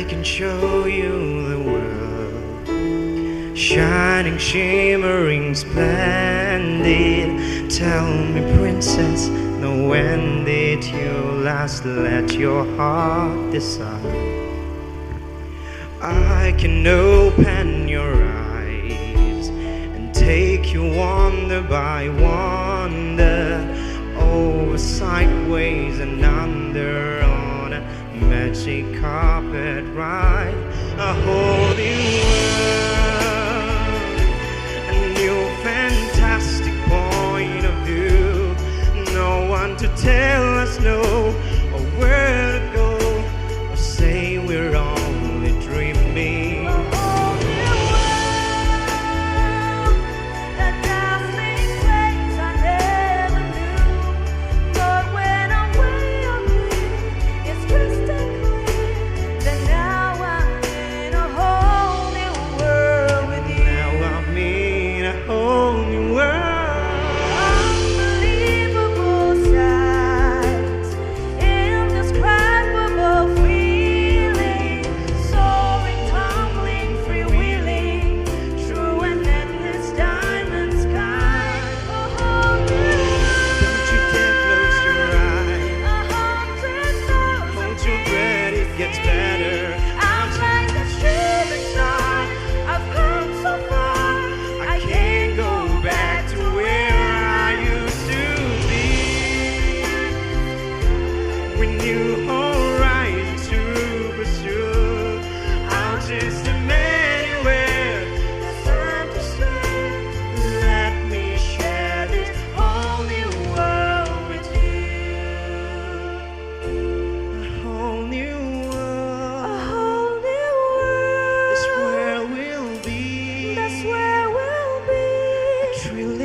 I can show you the world, shining, shimmering, splendid. Tell me, princess, now when did you last let your heart decide? I can open your eyes and take you wonder by wonder, over, sideways and under, on a magic carpet ride. A whole new world, a new fantastic point of view. No one to tell us no, or where to go, or say we're only dreaming. A whole new world, a dazzling place I never knew. But when I'm way up here, it's crystal clear that now I'm in a whole new world with you. Now I'm in a whole new world. Unbelievable sights, indescribable feeling, soaring, tumbling, freewheeling through an endless diamond sky. A whole new Don't you dare close your eyes. 100,000 Hold your breath, it gets better. I'm like a shooting star. I've come so far, I can't go back to where I used to be. With new horizons to pursue, I'll just anywhere. There's time to say, let me share this whole new world with you. A whole new a world. whole new That's world. where we'll be. That's where we'll be. A trillion